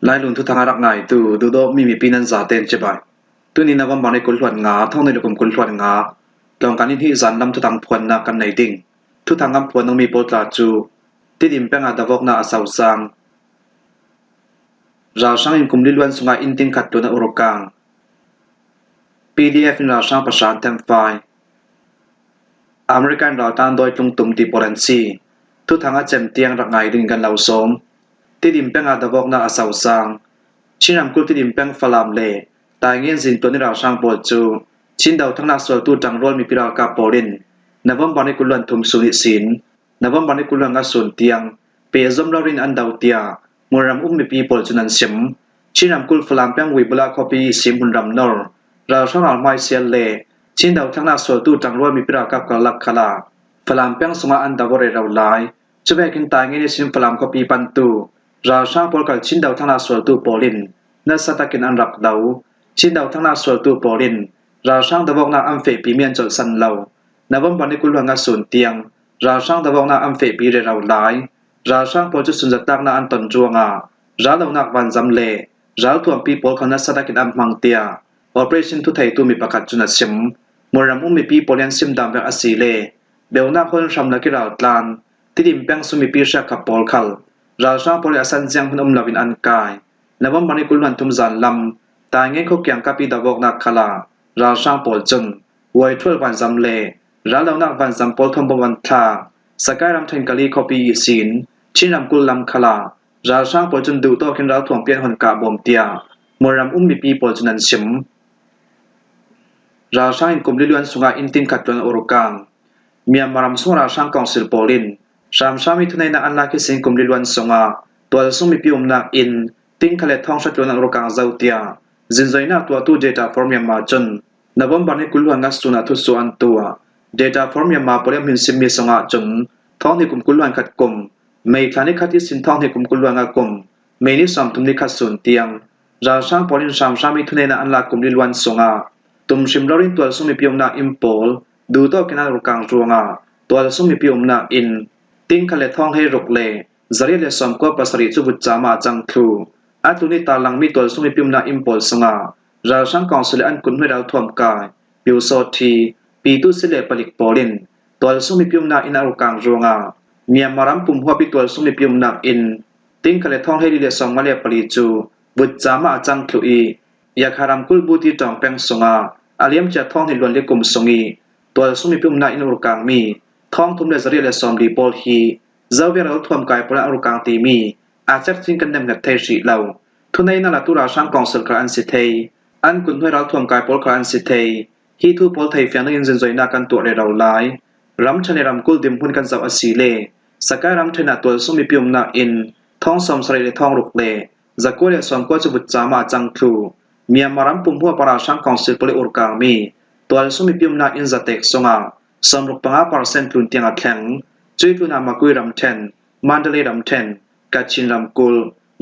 ลายลุนทุทางรักนายตูดูโดมีปีนันซาเตนเจบายตุนี่นับวันบันในกุลหวนงาท่องในกุมกุลหวนงาตองการที่จันลำทุทางพวนนากันในดิ่งทุทางกำพวนต้องมีโปรตลาจูที่ดิมเป็นอาดาวกนาอาสาวซังราช่างอินกุมลิลวันสุงาอินติงขัดตัวในอุรกัง PDF ในราช่างประสานเต็มไฟล์อเมริกันราตานโดยตุงตุมติปอรันซีทุทางอาเจมเตียงรักไงดิ่งกันเหล่าสมที่ดิมเป็นอาดาวกนาอาสาวซังชินำกุลที่ดิมเป็นฟลามเลตายเงี้ยสินตัวในราช่างปวดจูชินดาวทั้งนักสวดตู้จังรวลมีพิรากาปอรินนวันบันในกุลวันทุมสุนิสินนวันบันในกุลวันงาสุนเตียงเปียซอมลารินอันดาวเตียมูรำมีปีปอลจุนันซิมชินำกุลฟลามเป็นวิบลาคอปีซิมบุนรำนอร์ราช่างอัลไมเซียเลชินดาวทั้งนักสวดตู้จังรวลมีพิรากาบกลักขลาฟลามเป็นสมาอันดาวเรเราไลจะแบกินตายเงี้ยซิมฟลามคอปีปันตูราช่างปอลกับชินดาวทั้งนักสวดตู้ปอลินนัสตะกินอันรักดาวชินดาวทั้งนักสวดตู้ปอลินราช่างดาวกนาอัมเฟปีเมียนจดสันเหลานวันบันในกุลวันงาสุนเตียงราช่างดาวกนาอัมเฟปีเรเราไลราช่างปอลจุสุนจัตตักนาอันตันจวงาราดาวนักวันจำเลราทวมปีปอลคนัสตะกินอัมมังเตียออเปอเรชั่นทุไทยตูมีประกาศจุนัดซิมมรำมีปีปอลยันซิมดามแบบอสีเลเบลนักคนชำนักกิราวตลานที่ดิมแปงสุมีปีชักขับปอลคัลราช่างปอลอสันเจียงพนมลาวินอันกายนวันบันในกุลวันทุมจันลำตายเงี้ยเขาเกี่ยงกับปีดาวกนักขลาราช่างปอลจึงไว้ทั่ววันจำเลราดาวนักวันจำปอลทอมบวันทาสกายรำเทนกาลีคอปีสินชินรำกุลลำขลาราช่างปอลจนดูโตขึ้นราถ่วงเปลี่ยนหนกาบอมเตียมรำมีปีปอลจนันชิมราช่างอินกุมลิลวันสุงาอินตินขัดตัวอุรกังเมียมารำสุงราช่างกองสิลปอลินชามชามิทุนในนักอันลาคิสินกุมลิลวันสุงาตัวสุมีปีนักอินติงขเลทองชัดตัวอุรกังเจ้าเตียจินใจนักตัวตู้เดต้าฟอร์มยามาจนนวันบันในกุลวันงัสตุนาทุสุอันตัวdata form ya ma pore min simmi songa chun thong ni kum kulwan khat kum mei thani khati sin thong ni kum kulwan kum mei ni sam tum ni khat sun tiang ra sang polin sam sami thune na anla kum lilwan songa tum sim lorin twal sumi piom na impol du to kena rukang ruanga twal sumi piom na in ting khale thong he ruk le zari le som ko pasari chu but chama chang thu atuni talang mi twal sumi piom na impol songa ra sang council an kun me dau thom kai yu so thiปีตุสิเลปลิกปอลินตัวสุมิพิมนาอินารุกังโรงาเมียมารัมปุ่มหัวปิตัวสุมิพิมนาอินติงคาเลทองเฮลิเลสองมาเลปลิจูบุจจามาจังคลุอียาคารัมกุลบูติจองแปงสงาอาเลียมจะทองเฮลวนเลกุมสงีตัวสุมิพิมนาอินารุกังมีทองทุมเลซเรียเลสอมดีปอลฮีเจ้าเวราทวมกายปละอรุกังตีมีอาเซฟซิงกันเดมเนตเทชิเหลาทุนในนาลาตุราช่างกองเซลคราอันสิเทอันกุนห้วยเราทวมกายปลคราอันสิเทฮีทูปอลไทยเฟียงยินจอยนากันตัวเรเราไลรำชนรำกุลดิมพุนกันเจ้าอสีเลสกายรำชนะตัวสุมิพิมนาอินท้องสมสระเลท้องรุกเลจักรเลสมก็จะบุจจามาจังครูเมียมารำปุ่มหัวปราช่างของศิลปะอุรกามีตัวสุมิพิมนาอินจะเตกสงาสมรุกปังอาปาร์เซนต์ลุนเตียงอัดแข็งจุยตุนามากุยรำเทนมันเดเลรำเทนกัดชินรำกุล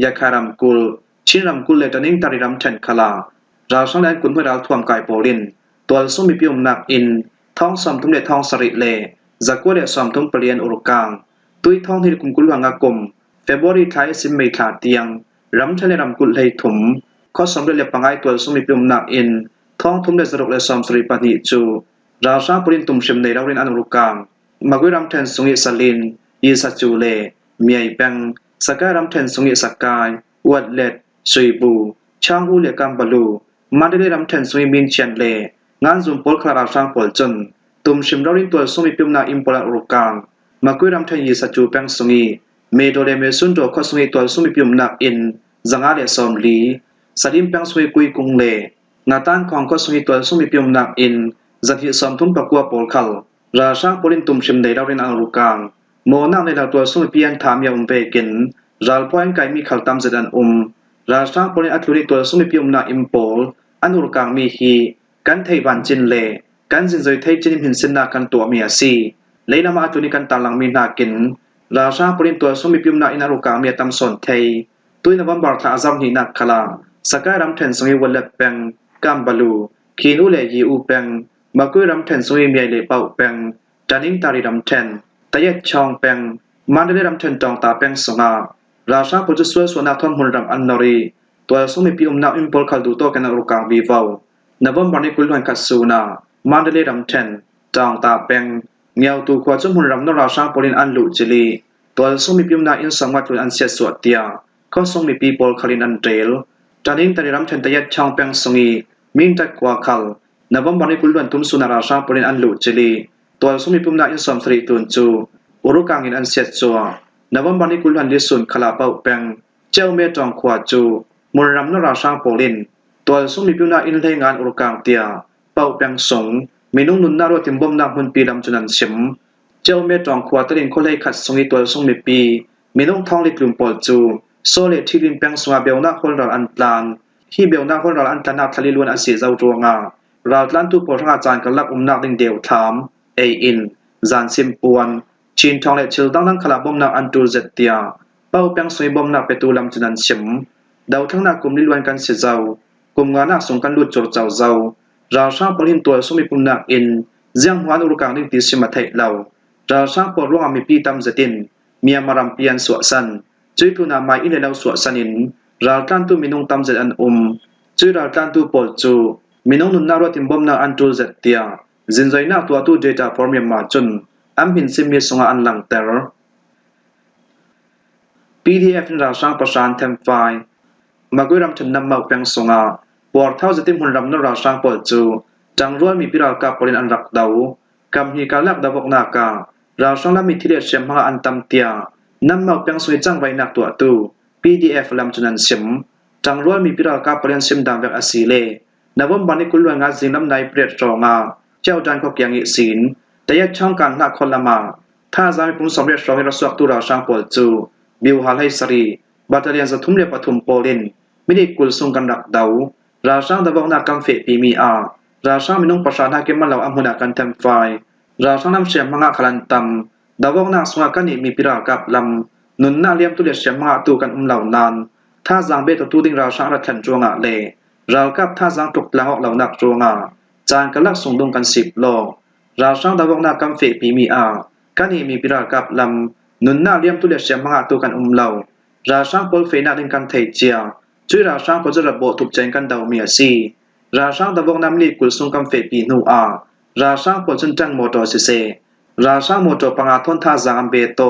ยาคารำกุลชินรำกุลเลตันิงตาริรำเทนขลาราช่างแลนกุลเมื่อเราทวมกายโปลินตัวสุมิพิมนักอินท้องสมทุมเลท้องสริเลจักรเลสมทุมเปลี่ยนอุรกังตุยท้องที่กุมกุลวังกมเฟบรุยท้ายสิมเมธาเตียงรำทะเลรำกุลเลยถุมข้อสมเด็จปังไอตัวสุมิพิมนักอินท้องทุมเลสรุกเลสมสริปนิจูราชาปรินตุมชิมในเราเรียนอนุรุกังมากุยรำเทนสุงิสลินยีสัจูเลเมียแปงสกายรำเทนสุงิสกายอวดเล็ดสุยบูช่างอูเลกัมบาลูมาเดเลรำเทนสุงิมินเชียนเลงานซุมปอลคลาราช่างปอลจนตุมชิมเรารินตัวสุมิพิมนาอิมปอลอุรกังมากุยรำเทนยีสัจูแปงสุงิเมโดเลเมซุนโดข้อสุงิตัวสุมิพิมนาอินจังอาเลสอมลีสดิมแปงสุงิกุยกุงเลนาตานของข้อสุงิตัวสุมิพิมนาอินจันทิสอมทุมปะกัวปอลคัลราช่างปอลินตุมชิมในเรารินอุรกังโมนังในตัวสุมิพิยันถามยาเปกินรัลพอยน์ไกมีขัลตัมเจดันราช่างปอลินอัตลุริตัวสุมิพิมนาอิมปอลอนุรกังมีฮีกันไทวันจินเลกันจินจอยไทจินหินสินนากันตัวเมียซีเลลามาตุนิกันตาลังมีนากินราชาปรินตัวสุมิพิมนาอินารุกาเมียตัมสนไทยตุยนวันบาร์ทาอาซัมหินักขลาสกายรำเทนสงิวัลเลเปงกัมบาลูคีนูเลยีอูเปงมากุยรำเทนสงิเมียเลเปาเปงจานิงตาริรำเทนตะเยชองเปงมันเดเลรำเทนจองตาเปงสงา ราชาปุจุสวยสวนาทอนหุนรำอันนรีตัวสมิปีนาอิมพอลคัลดูโตกันรุกังวีวาวนวบันนิกุลวันคัสซูนามันเดเลรำเทนจางตาเปงเงียวตูขวาจุมหุนรำนราชาปุลินอันลุจิลีตัวสมิปีนาอินสังวัตอันเสียสวดเตียก็สมิปีพอลคัลินอันเทลจานิงตาริรำเทนตยัดช่างเปงสงีมิงตักกว่าคัลนวบันนิกุลวันทุมสุนาราชาปุลินอันลุจิลีตัวสมิปีนาอินสัมสรีตุนจูอุรุกังอินอันเสียจัวนวบันนิกุลวันดิสุนขลาเป้าเปงเจ้าเมจองขวาจูมุนรำนราชาโปลินตัวสมิพิวนาอินเลงานอุรกางเตียเป้าเปียงสงมีนุ่งนุนนารติมบ่มนาหุนปีลำจุนันฉิมเจ้าเมจองขวาตลินโคเลยขัดสงอีตัวสมิปีมีนุ่งทองลิกลุ่มปอจูโซเลทิลินเปียงสวาเบลนาคนรออันปลานที่เบลนาคนรออันตนาทะลิลวนอันเสียเจ้าจัวงาราวลันตุปอทางอาจารย์กันลักนาดิงเดียวถามเออินจานซิมปวนชินทองเลชิลดังนั้นขลาบ่มนาอันตูเจเตียเป้าเปียงสวยบ่มนาเปตูลำจุนันฉิมดาวทั้งนักกุมลิลวนกันเสียเจ้ากุมงานักสงกันลุดโจเจ้าราชาปลินตัวสมิปุนักอินเจียงหวานอุรกังดิติสิมาไทยเราราชาปรวงมีปีตำเจตินเมียมารำเปียนสวสันจุยทุนามาอิเลเราสวสันินราการตุมินุงตำเจอันจุยราการตุปอลจูมินุงนุนนารติมบอมนาอันตูเจเตียจินใจนักตัวตูเดต้าฟอร์มมาจุนอัมหินซิมีสงอันหลังเตอร์ PDF ราชาประชานเทมไฟมากุยรำชนนำมาเปียงสงปวดเท่าจะติมหุนรำนราชาปอจูจังรวนมีพิราลกาปลินอันรักดาวกำฮีกาลักดาวกนาการาชาลามิทิเลเชมหาอันตัมเตียนำมาเปียงสวยจังไว้นักตัวตู PDF ลำจุนันชิมจังรวนมีพิราลกาปลินชิมดังแบบอาศิเลนวมบันิกุลวงาจิงลำในเปรียดจงเจ้าดันก็เกียงอิสินแต่ยัดช่องการนักคนละมาถ้าจะมีปุ่มสำเร็จรองรัศวกตุราชาปอจูบิวฮาไลสรีบัตเลียนจะทุ่มเล็บปฐุมโปลินไม่ได้กุลทรงกันรักดาวราชาดาวนากัมเฟปีมีราชามินุงประชานาเกมันเหล่าอัมหุนากันเทมไฟราชานำเชียมังคลันตัมดาวนาสวากันมีพิรากับลำนุนนาเลียมตุเลเชียมังตูกันเหล่านานถ้าจังเบตตูดิงราชารัฐนจวงเลรากับถ้าจังตกหลังออกเหล่านักจวงจานกันลักส่งดงกัน10โลราชาดาวนากัมเฟปีมีกันมีพิรากับลำนุนนาเลียมตุเลเชียมังตูกันเหล่าราชาพอลเฟนาดิงกันเทเจียช่วยราชาพอจะระบบทุบใจกันดาวเมียซีราชาดาวนามีกุลทรงกัมเฟปีนูราชาพอจนจังโมโตซิเซราชาโมโตปังอาทนท่าจังเบโต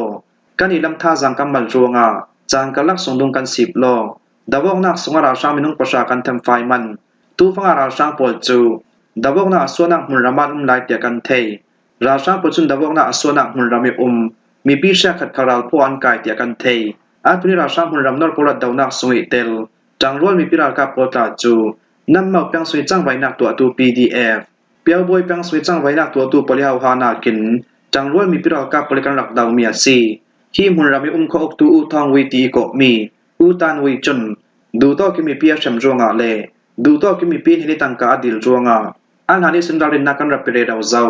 กันอีลำท่าจังกัมบัลจวงจางกันลักส่งดงกัน10โลดาวนักสงราชามินุงประชากันทำไฟมันตูฟังราชาพอจูดาวนักส่วนนักมุนรามันไลเตียกันเทราชาพอจนดาวนักส่วนนักมุนรามีมีปีเชขัดคาราลพอันกายเตียกันเทอาตุนิราชามุนรำนอร์ปรัดดาวนักสวยเตลจังรวนมีพิรากับโปรตาจูนำมาเปียงสวยจังไว้นักตัวตู PDF เปียวบวยเปียงสวยจังไว้นักตัวตูปริหาวหานากินจังรวนมีพิรากับปริกันรักดาวเมียซีที่มุนรำมีข้ออกตูอูทองวิตีกมีอูตานวิจุนดูโตกิมีเปียเฉมจวงเลดูโตกิมีปีหินิตังกาอดิลจวงอันหานิสินดารินนักันรับเปรดาวเจ้า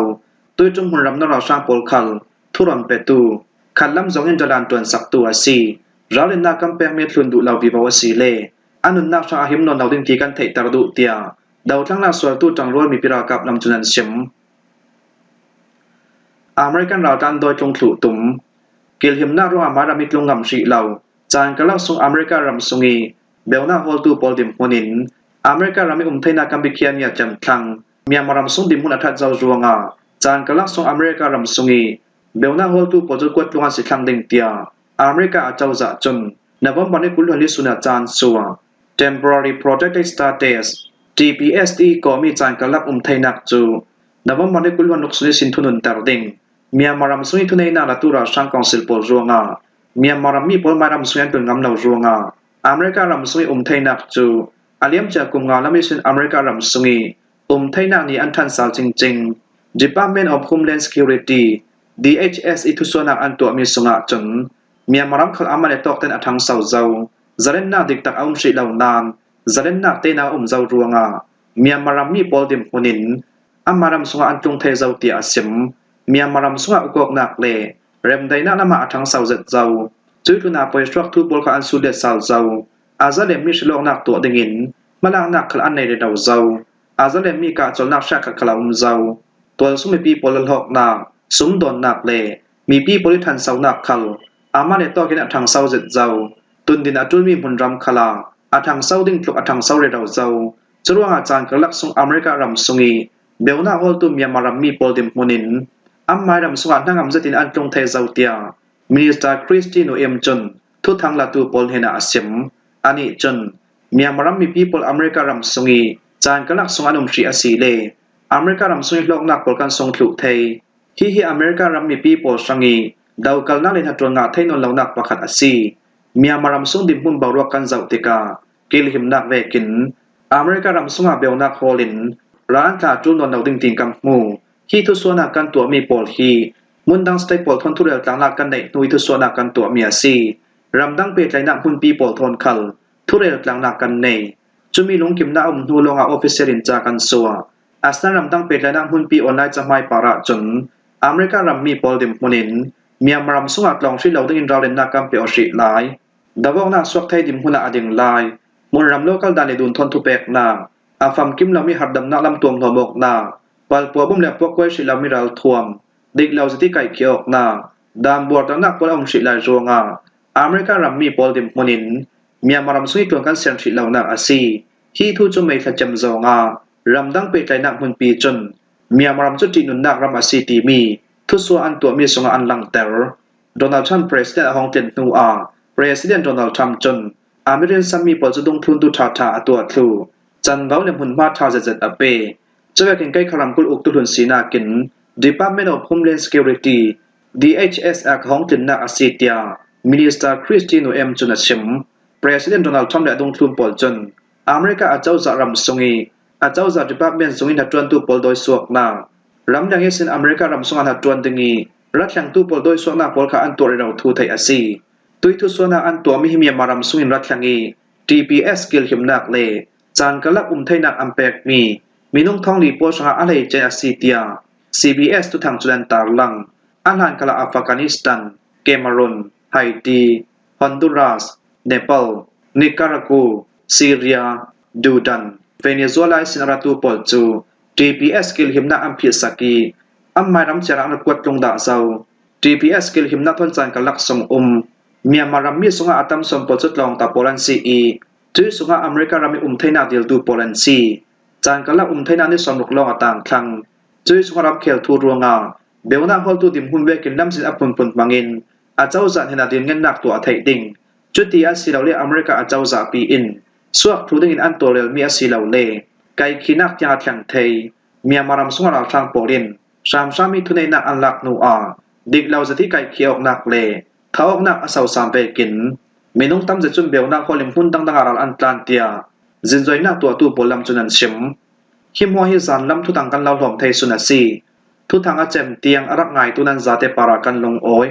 ตัวจุ่มมุนรำนอราชาโปลคัลทุรันเปตูขันลำจงอินจดันตวนสักตัวซีเราเล่นนักกำแพงเมตลุนดูเราวิบาวสีเล่อันนุนนักชาหิมนนเราดิ้งที่กันเทตระดุเตียดาวทั้งนักสวดตู้จังรวยมีพิรากับลำจุนันชิมอเมริกันเราดันโดยจงถูตุ่มกิลหิมนารัวมารามิกลงงำสีเราจานกระลักส่งอเมริการำสงีเบลนาโฮลตูปอลดิมฮนินอเมริการามิไทยนักกัมบิเคียมีจำทังมีมารำส่งดิมุนอัฐเจ้าจวงจานกระลักส่งอเมริการำสงีเบลนาโฮลตูปอลจุกวดลงสิทังดิงเตียอเมริกาเจ้าจะจนนวบันนิกุลฮันลิสุนาจานสัว temporary protected status TPSD ก็มีจานกลักไทยนักจูนวบันนิกุลฮันนุกสุนิสินทุนุนตรดิงเมียมารำสุนิทุนในนาลตุราชังกองสิลปอลจวงเมียมารำมีปอลมารำสุนิเป็นงำเหล่าจวงอเมริการำสุนิไทยนักจูอาเลียมจากกุมงาและมิสินอเมริการำสุนิไทยนักนี้อันทันสาวจริงๆ Department of Homeland Security DHS อิทุสวนักอันตัวมีสงะจนเมียมารำขลอามาเลตอกเต็นอัทังเสาเจ้าจะเล่นนักดิกตักอุ้มสีเหล่านานจะเล่นนักเตนาเจ้ารวงเมียมารำมีปอลดิมหุนินอามารำสงะอันจงเทเจ้าเตียสิมเมียมารำสงะอุกอกนักเล่เริ่มได้นักนมาอัทังเสาเจ็ดเจ้าจุดนาไปสตรักทูบอลขอันสุดเด็ดเสาเจ้าอาจะเล่มมีชโลกนักตัวดิ่งินมาลังนักขลอันในเดาเจ้าอาจะเล่มมีกาจลนักชักขลาเจ้าตัวสมัยปีปอลหอกนักสมดอนนักเล่มีปีปริทันเสานักขลอามาเลตอกินอัทังเสาเจ็ดเจ้า ตุนดินอจุลมีบุญรำคลาอาทางเศร้าดิ่งตกอาทางเศร้าเรดาเจ้าจรวงอาจารย์กลักส่งอเมริการำส่งอีเบลนาฮอลตุเมียมารำมีปอลดิมมุนินอัมมายรำส่งอันนั่งอำจัดตินอันตรงไทยเจ้าเตียมินิสเตอร์คริสติโนเอ็มจนทุทางลาตูปอลเฮนาอาเซียมอันนี้จนเมียมารำมีปีปอลอเมริการำส่งอีจานกลักส่งอนุมชีอาศีเลอเมริการำส่งโลกนักปอลกันส่งถูกไทยฮีอเมริการำมีปีปอลสังอีดาวกัลนักเลนหัดรองาไทยนนเหล่านักประคัดอาศีเมียมารำส่งดิมมุนบารวกันเจ้าติกากิลหิมนักเวกินอเมริการำส่งอาเบลนักฮอลินร้านตาจุนนเหล่าดิ่งติงกัมมูฮีทุส่วนนักกันตัวมีปอลฮีมุนดังสเตปอลทนทุเรลต่างนักกันในนุยทุส่วนนักกันตัวมีอาศีรำดังเปิดใจนักหุ่นปีปอลทนคัลทุเรลต่างนักกันในจุมีลงกิมนานูลงอาออฟฟิเซอรินจากกันสัวอาสนารำดังเปิดใจนักหุ่นปีออนไลน์จะไม่ปาระจนอเมริการำมีปอลดิมมุนินเมียมารำส่งอักลองชีเหล่าดิ่งเราเล่นนักกันเปียวชีหลายดาวนักสวกไทยดิมหุ่นอดิ่งลายมุนรำโลกัลดานในดุนทนทุเปกนาอาฟัมกิมเรามีหัดดำนักลำตัวมหมกนาปัลปัวบุ้มเล็บพวกไว้ชีเรามีเราทวมเด็กเราสติไก่เขียวนาดามบวชนักปอลองชีลายจวงอาอเมริการำมีปอลดิมมุนินเมียมารำส่งตัวกันเสียงชีเหล่านักอาศีที่ทูจไม่ขจำจงอารำดังเปิดใจนักหุ่นปีจนเมียมารำจุดจีนุนนักรำอาศีตีมีทุส่วนอันตัวมีสงอันลังเตอร์โดนัลด์ทรัมป์ประธานาธิบดีของเจนนูอาประธานาธิบดีโดนัลด์ทรัมป์จนอเมริกันซัมมีปอลจุดงทุนตุทาทาตัวทลูจันเบาเลมหุ่นมาทาจะอเปจะเวกินใกล้ครัมกุลอุกตุลุนสีนากิน Department of Homeland Security DHS อาของจินนาอาซิเตียมินิสเตอร์คริสติโนเอ็มจุนชิมประธานาธิบดีโดนัลด์ทรัมป์และดงทุนปอลจนอเมริกาอาเจ้าจะรำส่งอีอาเจ้าจะ Department ส่งอินทัดจวนตุปอลโดยสวกนารำดังเอเซนอเมริการำส่งอันทัดจวนตึงอีรัฐยังตุปอลโดยสวกนาปอลขาอันตัวเราทูไทยอาซีตุยทุส่วนอันตัวมีหิมยามารำส่งอินรัฐยังอี TPS กิลหิมนักเลจานกลักไทยนักอัมเปกมีนุ่งทองลีโปชงอะไรเจอาซีเตีย CBS ทุทางจุลันตาลังอันหันกลาอัฟกานิสถานเกมารุนไฮตีฮอนดูรัสเนปาลนิการากูซีเรียดูดันเวเนซุเอลาสินรัตูปอลจู TPS กิลหิมนักอัมพิสกีอัมไม่รำเจรังนักวัดลงดาเซา TPS กิลหิมนักทนจานกลักส่งเมียมารัมมีสงอาตัมสมปจุดลองตาโปแลนซีจุยสงอาอเมริการามีไทยนาเดียลดูโปแลนซีจานกลักไทยนานิสมลุกลองต่างครั้งจุยสงอารับเขลทูรวงาเบลนาฮอลตูดิมหุ่นเวกินลำสินอับปุ่นมังอินอาเจ้าจันเฮนาเดียนเงินนักตัวไทยดิ่งจุดที่อาศิลาเลอเมริกาอาเจ้าจ่าปีอินสวกทูดิ่งอันตัวเลมีอาศิลาเลไกขีนักยาแข่งไทยเมียมารัมสงอาทางโปลินสามีทุนในนักอันลักนูอาดิกเราจะที่ไกเขียวนักเลเขาออกนักอาสาวสามเปกินมีน้องตั้มจะจุนเบลนักฮอลิมหุ่นตั้งอาราอันตลันเตียจินจอยนักตัวตู้ปอลลำจุนันชิมหิมหัวฮิซันลำทุตังกันเราหลอมไทยสุนัสีทุทางอาเจมเตียงรักไงตุนันซาเตปารากันลงโอย